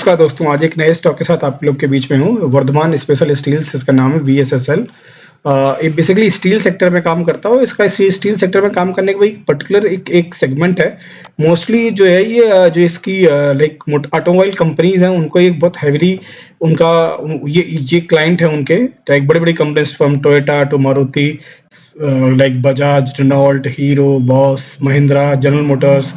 नमस्कार दोस्तों, आज एक नए स्टॉक के साथ आप लोग के बीच में हूँ। वर्धमान स्पेशल स्टील्स इसका नाम है वीएसएसएल। ये बेसिकली स्टील सेक्टर में काम करता है। इसका स्टील सेक्टर में काम करने का एक पर्टिकुलर एक सेगमेंट है। मोस्टली जो है ये जो इसकी लाइक ऑटोमोबाइल कंपनीज हैं उनको एक बहुत हैवीली उनका ये क्लाइंट है उनके, लाइक बड़ी-बड़ी companies from Toyota to Maruti, like Bajaj, Renault, Hero, Bosch, Mahindra, General Motors,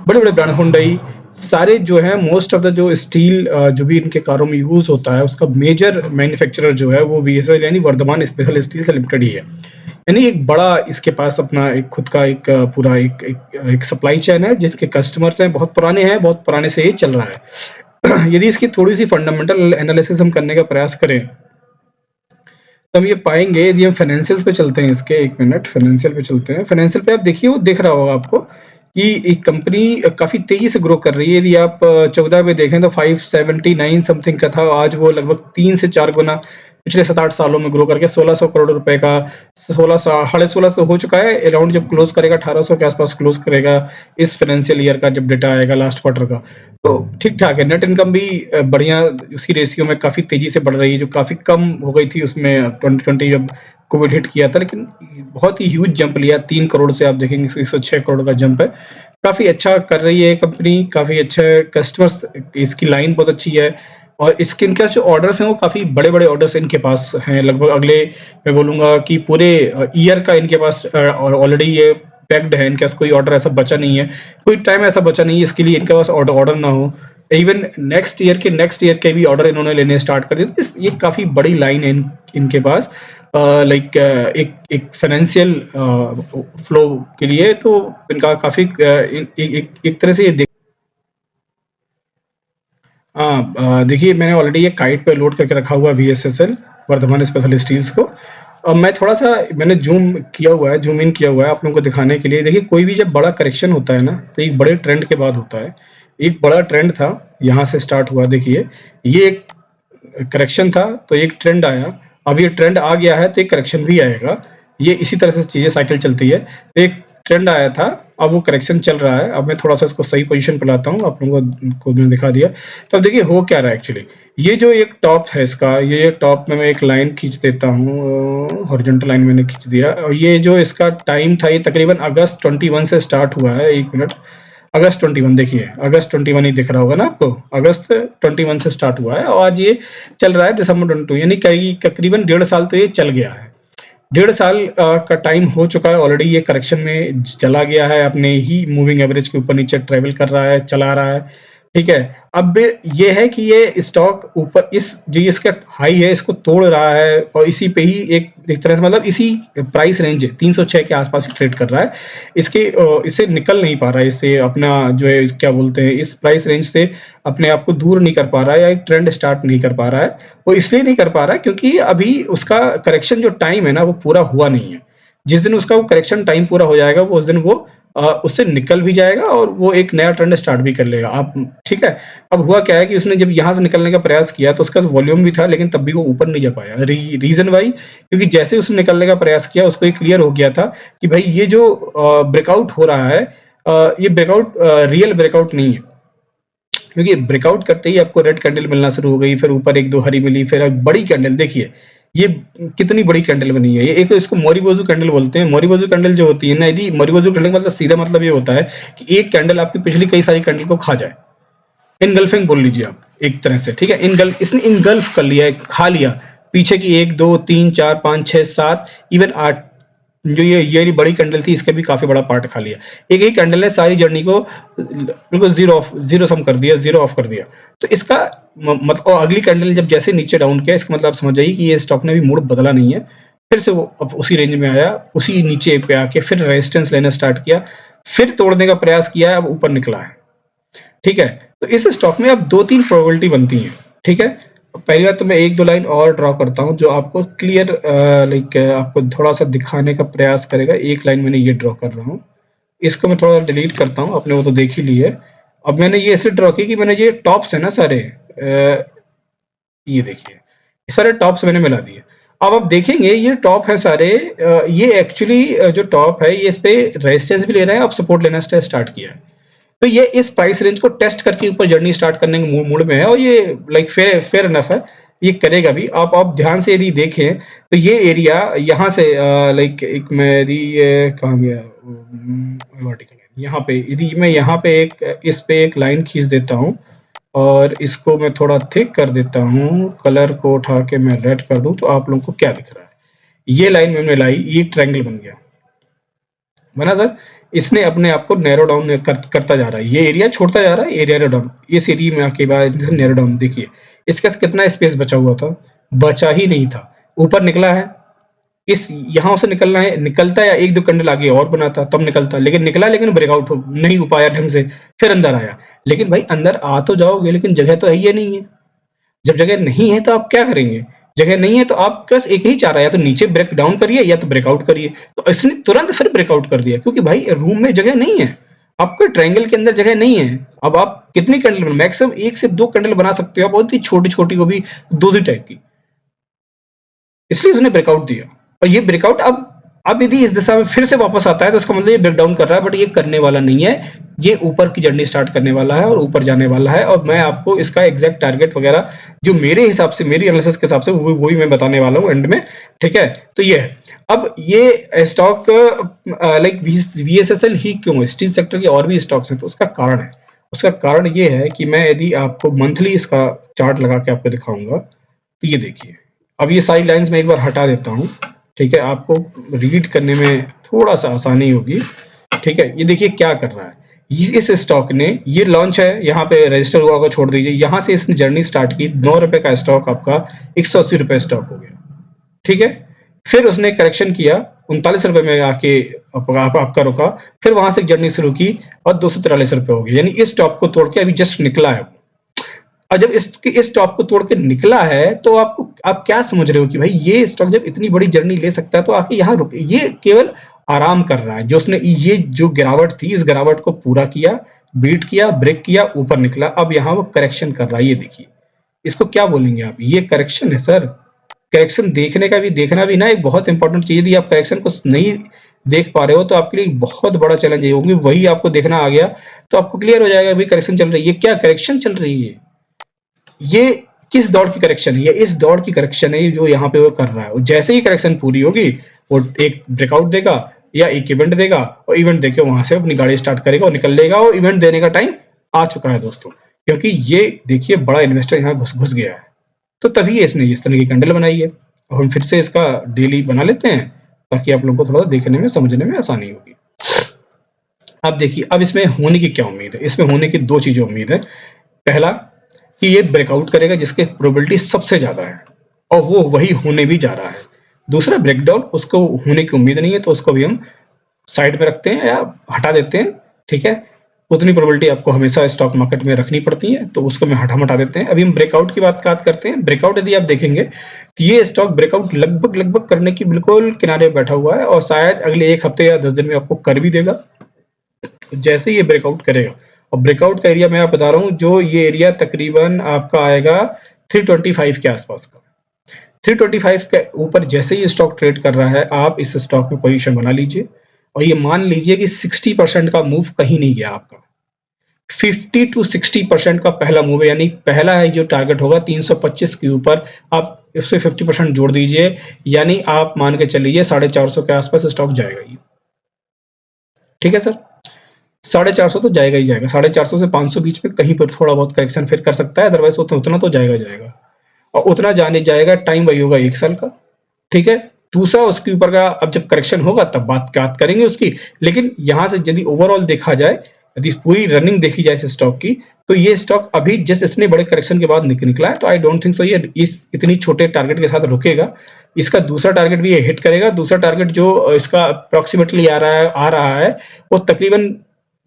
बड़े-बड़े ब्रांड हुंडई, सारे जो है मोस्ट ऑफ द जो स्टील जो भी इनके कारों में यूज होता है उसका मेजर मैन्युफैक्चरर जो है वो वीएसएल यानी वर्धमान स्पेशल स्टील्स लिमिटेड ही है। यानी एक बड़ा इसके पास अपना एक खुद का एक पूरा एक सप्लाई चेन है जिसके कस्टमर्स हैं, बहुत पुराने से ये चल रहा है। यदि इसकी थोड़ी सी फंडामेंटल एनालिसिस हम करने का प्रयास करें तो हम ये पाएंगे। यदि हम फाइनेंशियल्स पे चलते हैं, इसके एक मिनट फाइनेंशियल पे चलते हैं। फाइनेंशियल पे आप देखिए, वो दिख रहा होगा आपको कि एक कंपनी काफी तेजी से ग्रो कर रही है। यदि आप 14 पे देखें तो 579 समथिंग का था, आज वो लगभग 3 से 4 गुना पिछले 7-8 सालों में ग्रो करके 1600 करोड़ रुपए का 1600 हो चुका है। अराउंड जब क्लोज करेगा 1800 के आसपास क्लोज करेगा इस फाइनेंशियल ईयर का, जब डेटा आएगा लास्ट क्वार्टर का। तो ठीक ठाक है। नेट इनकम भी बढ़िया, उसकी रेशियो में काफी तेजी से बढ़ रही है, जो काफी कम हो गई थी उसमें 2020 जब कोविड हिट किया था, लेकिन बहुत ही ह्यूज जंप लिया। 3 करोड़ से आप देखेंगे 106 करोड़ का जंप है। काफी अच्छा कर रही है कंपनी, काफी अच्छे कस्टमर्स, इसकी लाइन बहुत अच्छी है। और इसके इनके जो ऑर्डर्स हैं वो काफी बड़े बड़े ऑर्डर्स इनके पास हैं। लगभग अगले, मैं बोलूंगा कि पूरे ईयर का इनके पास ऑलरेडी ये पैक्ड है। इनके पास कोई ऑर्डर ऐसा बचा नहीं है, कोई टाइम ऐसा बचा नहीं है इसके लिए इनके पास ऑर्डर ना हो। इवन नेक्स्ट ईयर के भी ऑर्डर इन्होंने लेने स्टार्ट कर दिए। तो ये काफी बड़ी लाइन है इनके पास, लाइक एक फाइनेंशियल फ्लो के लिए। तो इनका काफी एक तरह से ये देखिए, मैंने ऑलरेडी ये काइट पे लोड करके रखा हुआ है वीएसएसएल वर्धमान स्पेशल स्टील्स को। अब मैं थोड़ा सा मैंने जूम इन किया हुआ है आप लोगों को दिखाने के लिए। देखिए, कोई भी जब बड़ा करेक्शन होता है ना तो एक बड़े ट्रेंड के बाद होता है। एक बड़ा ट्रेंड था, यहाँ से स्टार्ट हुआ। देखिए, ये एक करेक्शन था तो एक ट्रेंड आया। अब ये ट्रेंड आ गया है तो एक करेक्शन भी आएगा। ये इसी तरह से चीजें साइकिल चलती है। तो एक ट्रेंड आया था, अब वो करेक्शन चल रहा है। अब मैं थोड़ा सा इसको सही पोजीशन पे लाता हूँ, आप लोगों को मैंने दिखा दिया। तो अब देखिए हो क्या रहा है एक्चुअली। ये जो एक टॉप है इसका, ये टॉप में मैं एक लाइन खींच देता हूँ, हॉरिजॉन्टल लाइन मैंने खींच दिया। और ये जो इसका टाइम था, ये तकरीबन अगस्त 21 से स्टार्ट हुआ है। एक मिनट, अगस्त 21, देखिए अगस्त 21 ही दिख रहा होगा ना आपको। अगस्त 21 से स्टार्ट हुआ है और आज ये चल रहा है दिसंबर 22, यानी तकरीबन 1.5 साल तो ये चल गया है। 1.5 साल का टाइम हो चुका है ऑलरेडी। ये करेक्शन में चला गया है, अपने ही मूविंग एवरेज के ऊपर नीचे ट्रेवल कर रहा है, चला रहा है। ठीक है। अब ये है कि ये स्टॉक ऊपर इस जो इसका हाई है इसको तोड़ रहा है और इसी पे ही एक तरह से, मतलब इसी प्राइस रेंज 306 के आसपास ट्रेड कर रहा है। इसे निकल नहीं पा रहा है, इससे अपना जो है क्या बोलते हैं, इस प्राइस रेंज से अपने आप को दूर नहीं कर पा रहा है या एक ट्रेंड स्टार्ट नहीं कर पा रहा है। वो इसलिए नहीं कर पा रहा है क्योंकि अभी उसका करेक्शन जो टाइम है ना वो पूरा हुआ नहीं है। जिस दिन उसका वो करेक्शन टाइम पूरा हो जाएगा वो उस दिन वो उससे निकल भी जाएगा और वो एक नया ट्रेंड स्टार्ट भी कर लेगा। आप ठीक है। अब हुआ क्या है कि उसने जब यहाँ से निकलने का प्रयास किया तो उसका वॉल्यूम भी था, लेकिन तब भी वो ऊपर नहीं जा पाया। रीजन वाई, क्योंकि जैसे उसने निकलने का प्रयास किया उसको ये क्लियर हो गया था कि भाई ये जो ब्रेकआउट हो रहा है, ये ब्रेकआउट रियल ब्रेकआउट नहीं है। क्योंकि ब्रेकआउट करते ही आपको रेड कैंडल मिलना शुरू हो गई, फिर ऊपर 1-2 हरी मिली, फिर एक बड़ी कैंडल। देखिए ये कितनी बड़ी कैंडल बनी है। ये एक इसको मोरीबोजू कैंडल बोलते हैं। मोरीबोजू कैंडल जो होती है ना, यदि मोरीबोजू कैंडल मतलब सीधा मतलब ये होता है कि एक कैंडल आपकी पिछली कई सारी कैंडल को खा जाए। इनगल्फिंग बोल लीजिए आप एक तरह से। ठीक है, इसने इनगल्फ कर लिया, खा लिया पीछे की 1 2 3 4 5 6 7 इवन 8 जो ये बड़ी कैंडल थी, इसका भी काफी बड़ा पार्ट खा लिया। एक ही कैंडल ने सारी जर्नी को बिल्कुल जीरो सम कर दिया, जीरो ऑफ कर दिया। तो इसका मतलब अगली कैंडल जब जैसे नीचे डाउन किया, इसका मतलब आप समझ जाइए कि ये स्टॉक ने भी मूड बदला नहीं है। फिर से वो अब उसी रेंज में आया, उसी नीचे पे आके फिर रेजिस्टेंस लेना स्टार्ट किया, फिर तोड़ने का प्रयास किया, अब ऊपर निकला है। ठीक है। तो इस स्टॉक में अब 2-3 प्रोबेबिलिटी बनती है। ठीक है। पहली बात तो मैं 1-2 लाइन और ड्रॉ करता हूं जो आपको क्लियर लाइक आपको थोड़ा सा दिखाने का प्रयास करेगा। एक लाइन मैंने ये ड्रॉ कर रहा हूं, इसको मैं थोड़ा डिलीट करता हूं, अपने वो तो देख ही ली है। अब मैंने ये इसलिए ड्रॉ की कि मैंने ये टॉप्स है ना सारे, ये देखिए ये सारे टॉप्स मैंने मिला दिए। अब आप देखेंगे ये टॉप है सारे, ये एक्चुअली जो टॉप है ये इस पे रेजिस्टेंस भी ले रहा है, अब सपोर्ट लेना स्टार्ट किया है। तो ये इस प्राइस रेंज को टेस्ट करके ऊपर जर्नी स्टार्ट करने के मूड में है और ये लाइक फेयर इनफ है, ये करेगा भी। आप ध्यान से यदि देखें तो ये एरिया यहाँ से लाइक एक मेरी ये कहाँ गया वर्टिकल लाइन, यहाँ पे यदि मैं यहाँ पे इस पे एक लाइन खींच देता हूँ और इसको मैं थोड़ा थिक कर देता हूँ, कलर को उठा के मैं रेड कर दूं, तो आप लोगों को क्या दिख रहा है, ये लाइन मैंने लाई, ये ट्रायंगल बन गया, बना सर। इसने अपने आप को नैरो डाउन करता जा रहा है, ये एरिया छोड़ता जा रहा है, एरिया डाउन, इस एरिया में आके बाद नैरो डाउन। देखिए इसका कितना स्पेस बचा हुआ था, बचा ही नहीं था, ऊपर निकला है, इस यहाँ से निकलना है, निकलता है, एक दो कैंडल आगे और बनाता तब निकलता, लेकिन निकला, लेकिन ब्रेकआउट नहीं हो पाया ढंग से, फिर अंदर आया। लेकिन भाई अंदर आ तो जाओगे, लेकिन जगह तो है ही नहीं है। जब जगह नहीं है तो आप क्या करेंगे, जगह नहीं है तो आप बस एक ही चाह रहा है, या तो नीचे ब्रेक डाउन करिए या तो ब्रेकआउट करिए। तो इसने तुरंत फिर ब्रेकआउट कर दिया, क्योंकि भाई रूम में जगह नहीं है, आपके ट्रायंगल के अंदर जगह नहीं है। अब आप कितनी कैंडल, मैक्सिमम एक से दो कैंडल बना सकते हो, बहुत ही छोटी छोटी, वो भी दूसरी टाइप की, इसलिए उसने ब्रेकआउट दिया। और ये ब्रेकआउट अब यदि इस दिशा में फिर से वापस आता है तो इसका मतलब ये ब्रेक डाउन कर रहा है, बट ये करने वाला नहीं है, ये ऊपर की जर्नी स्टार्ट करने वाला है और ऊपर जाने वाला है। और मैं आपको इसका एग्जैक्ट टारगेट वगैरह जो मेरे हिसाब से, मेरी एनालिसिस के हिसाब से वो भी मैं बताने वाला हूँ एंड में, ठीक है। तो ये है, अब ये स्टॉक लाइक वीएसएसएल ही क्यों है, स्टील सेक्टर के और भी स्टॉक्स हैं, तो उसका कारण है, उसका कारण ये है कि मैं यदि आपको मंथली इसका चार्ट लगा के आपको दिखाऊंगा, तो ये देखिए, अब ये सारी लाइंस मैं एक बार हटा देता हूँ, ठीक है, आपको रीड करने में थोड़ा सा आसानी होगी, ठीक है। ये देखिए क्या कर रहा है, इस स्टॉक ने, ये लॉन्च है, यहाँ पे रजिस्टर हुआ होगा, छोड़ दीजिए, यहाँ से इसने जर्नी स्टार्ट की, 9 रुपए का स्टॉक आपका 180 रुपए स्टॉक हो गया, ठीक है। फिर उसने करेक्शन किया, 39 रुपए में आके आपका रुका, फिर वहां से जर्नी शुरू की और 243 रुपए हो गए, यानी इस स्टॉक को तोड़ के अभी जस्ट निकला है। और जब इस स्टॉक को तोड़ के निकला है, तो आप क्या समझ रहे हो कि भाई ये स्टॉक जब इतनी बड़ी जर्नी ले सकता है तो आके यहाँ रुक, ये केवल आराम कर रहा है, जो उसने ये जो गिरावट थी, इस गिरावट को पूरा किया, बीट किया, ब्रेक किया, ऊपर निकला, अब यहाँ वो करेक्शन कर रहा है। ये देखिए, इसको क्या बोलेंगे आप, ये करेक्शन है सर। करेक्शन देखने का भी, देखना भी ना एक बहुत इंपॉर्टेंट चीज, यदि आप करेक्शन को नहीं देख पा रहे हो तो आपके लिए बहुत बड़ा चैलेंज है, होंगे वही आपको देखना आ गया तो आपको क्लियर हो जाएगा भाई करेक्शन चल रही है, ये क्या करेक्शन चल रही है, ये किस दौड़ की करेक्शन है, ये इस दौड़ की करेक्शन है जो यहाँ पे वो कर रहा है। और जैसे ही करेक्शन पूरी होगी, वो एक ब्रेकआउट देगा या एक इवेंट देगा, और इवेंट देके वहां से अपनी गाड़ी स्टार्ट करेगा और निकल लेगा, और इवेंट देने का टाइम आ चुका है दोस्तों, क्योंकि ये देखिए बड़ा इन्वेस्टर यहाँ घुस गया है, तो तभी इसने इस तरह की कैंडल बनाई है। अब हम फिर से इसका डेली बना लेते हैं ताकि आप लोगों को थोड़ा देखने में, समझने में आसानी होगी। अब देखिए, अब इसमें होने की क्या उम्मीद है, इसमें होने की दो चीजें उम्मीद है। पहला कि ये ब्रेकआउट करेगा जिसके प्रोबेबिलिटी सबसे ज्यादा है, और वो वही होने भी जा रहा है। दूसरा ब्रेकडाउन, उसको होने की उम्मीद नहीं है, तो उसको भी हम साइड में रखते हैं या हटा देते हैं, ठीक है। उतनी प्रोबेबिलिटी आपको हमेशा स्टॉक मार्केट में रखनी पड़ती है, तो उसको मैं हटा देते हैं। अभी हम ब्रेकआउट की बात करते हैं। ब्रेकआउट यदि आप देखेंगे तो ये स्टॉक ब्रेकआउट लगभग करने की बिल्कुल किनारे बैठा हुआ है, और शायद अगले 1 हफ्ते या 10 दिन में आपको कर भी देगा। जैसे ये ब्रेकआउट करेगा, और ब्रेकआउट का एरिया मैं आप बता रहा हूँ, जो ये एरिया तकरीबन आपका आएगा 325 के आसपास का। 325 के ऊपर जैसे ही स्टॉक ट्रेड कर रहा है, आप इस स्टॉक में पोजीशन बना लीजिए, और ये मान लीजिए कि 60% का मूव कहीं नहीं गया आपका। 50 टू 60% का पहला मूव है, यानी पहला है जो टारगेट होगा 325 के ऊपर, आप इससे 50% जोड़ दीजिए, यानी आप मान के चलिए 450 के आसपास स्टॉक जाएगा ये, ठीक है सर। 450 तो जाएगा ही जाएगा, 450 से 500 बीच में कहीं पर थोड़ा बहुत करेक्शन फिर कर सकता है, अदरवाइज उतना तो जाएगा, और उतना जाने जाएगा, टाइम वही होगा 1 साल का, ठीक है। दूसरा, उसके ऊपर का अब जब करेक्शन होगा तब बात करेंगे उसकी, लेकिन यहां से यदि ओवरऑल देखा जाए, यदि पूरी रनिंग देखी जाए इस स्टॉक की, तो ये स्टॉक अभी जिस इतने बड़े करेक्शन के बाद निकला है, तो आई डोंट थिंक सो ये इस इतनी छोटे टारगेट के साथ रुकेगा। इसका दूसरा टारगेट भी ये हिट करेगा। दूसरा टारगेट जो इसका अप्रोक्सीमेटली आ रहा है, वो तकरीबन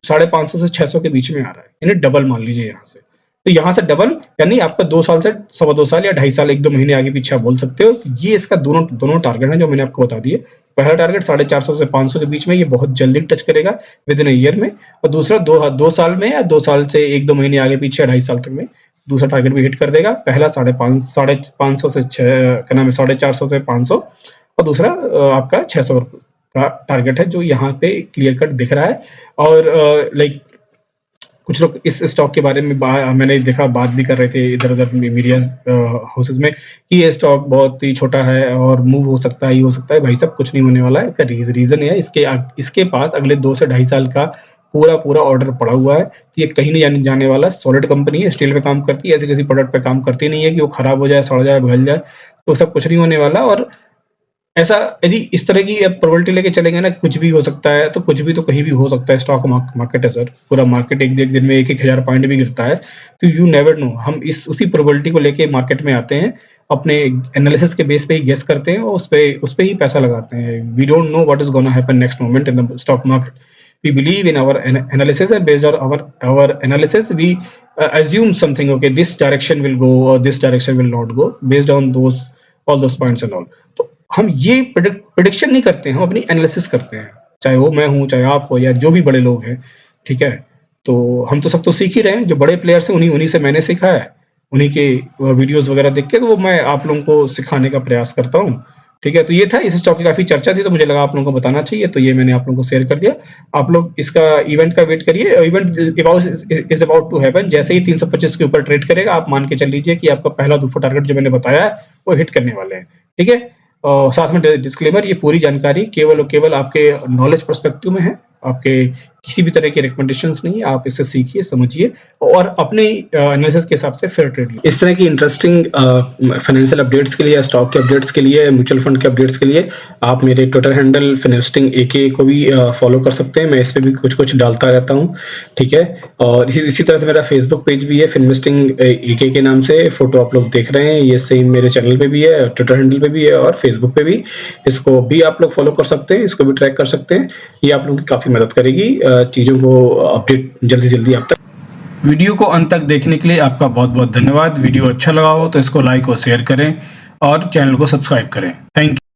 550 से 600 के बीच में आ रहा है, यानी डबल मान लीजिए यहाँ से। तो यहाँ से डबल, यानी आपका 2 साल से 2.25 साल या 2.5 साल, 1-2 महीने आगे पीछे आप बोल सकते हो। ये इसका दोनों टारगेट है जो मैंने आपको बता दिए। पहला टारगेट 450 से 500 के बीच में, ये बहुत जल्दी टच करेगा विद इन ईयर में, और दूसरा 2 साल में या 2 साल से 1-2 महीने आगे पीछे 2.5 साल तक में दूसरा टारगेट भी हिट कर देगा। पहला 550 से क्या नाम है 450 से 500, और दूसरा आपका 600 का टारगेट है जो यहाँ पे क्लियर कट दिख रहा है। और लाइक कुछ लोग इस स्टॉक के बारे में मैंने देखा बात भी कर रहे थे इधर-उधर मीडिया हाउसेज़ में कि ये स्टॉक बहुत ही छोटा है और मूव हो सकता है, ये हो सकता है। भाई साहब कुछ नहीं होने वाला है। इसका रीज़न ये है इसके पास अगले 2 से ढाई साल का पूरा ऑर्डर पड़ा हुआ है। ये कहीं नहीं जाने वाला। सॉलिड कंपनी है, स्टील पे काम करती है, ऐसी किसी प्रोडक्ट पे काम करती नहीं है कि वो खराब हो जाए, सड़ जाए, बहल जाए। तो सब कुछ नहीं होने वाला और ऐसा यदि इस तरह की आप प्रोबेबिलिटी लेके चलेंगे ना कुछ भी हो सकता है, तो कुछ भी तो कहीं भी हो सकता है। स्टॉक मार्केट है सर, पूरा मार्केट एक दिन में 1,000 पॉइंट भी गिरता है, तो यू नेवर नो। हम उसी प्रोबेबिलिटी को लेके मार्केट में आते हैं, अपने एनालिसिस के बेस पे ही गेस करते हैं और उस पे ही पैसा लगाते हैं। We don't know what is gonna happen next moment in the stock market. We believe in our analysis, and based on our analysis we assume something, okay, this direction will go or this direction will not go based on all those points and all. तो हम ये prediction नहीं करते हैं, हम अपनी analysis करते हैं, चाहे वो मैं हूँ, चाहे आप हो या जो भी बड़े लोग हैं, ठीक है। तो हम तो सब तो सीख ही रहे हैं, जो बड़े प्लेयर्स हैं उन्हीं से मैंने सीखा है, उन्हीं के वीडियोस वगैरह देख के, तो वो मैं आप लोगों को सिखाने का प्रयास करता हूँ, ठीक है। तो ये था, इस स्टॉक की काफ़ी चर्चा थी, तो मुझे लगा आप लोगों को बताना चाहिए, तो ये मैंने आप लोगों को शेयर कर दिया। आप लोग इसका इवेंट का वेट करिए, event is about to happen. जैसे ही 325 के ऊपर ट्रेड करेगा, आप मान के चल लीजिए कि आपका पहला दूसरा टारगेट जो मैंने बताया है, वो हिट करने वाले हैं, ठीक है। साथ में डिस्क्लेमर, ये पूरी जानकारी केवल और केवल आपके नॉलेज पर्सपेक्टिव में है, आपके किसी भी तरह की रिकमेंडेशंस नहीं है। आप इसे सीखिए, समझिए और अपने एनालिसिस के हिसाब से फेयर ट्रेड लीजिए। इस तरह की इंटरेस्टिंग फाइनेंशियल अपडेट्स के लिए, स्टॉक के अपडेट्स के लिए, म्यूचुअल फंड के अपडेट्स के लिए आप मेरे ट्विटर हैंडल फिनवेस्टिंग AK को भी फॉलो कर सकते हैं। मैं इस पे भी कुछ डालता रहता हूँ, ठीक है। और इसी तरह से मेरा फेसबुक पेज भी है, फिनवेस्टिंग AK के नाम से। फोटो आप लोग देख रहे हैं, ये सेम मेरे चैनल पे भी है, ट्विटर हैंडल पे भी है और फेसबुक पे भी। इसको भी आप लोग फॉलो कर सकते हैं, इसको भी ट्रैक कर सकते हैं। ये आप लोगों की काफ़ी मदद करेगी चीज़ों को अपडेट जल्दी आप तक। वीडियो को अंत तक देखने के लिए आपका बहुत-बहुत धन्यवाद। वीडियो अच्छा लगा हो तो इसको लाइक और शेयर करें और चैनल को सब्सक्राइब करें। Thank you.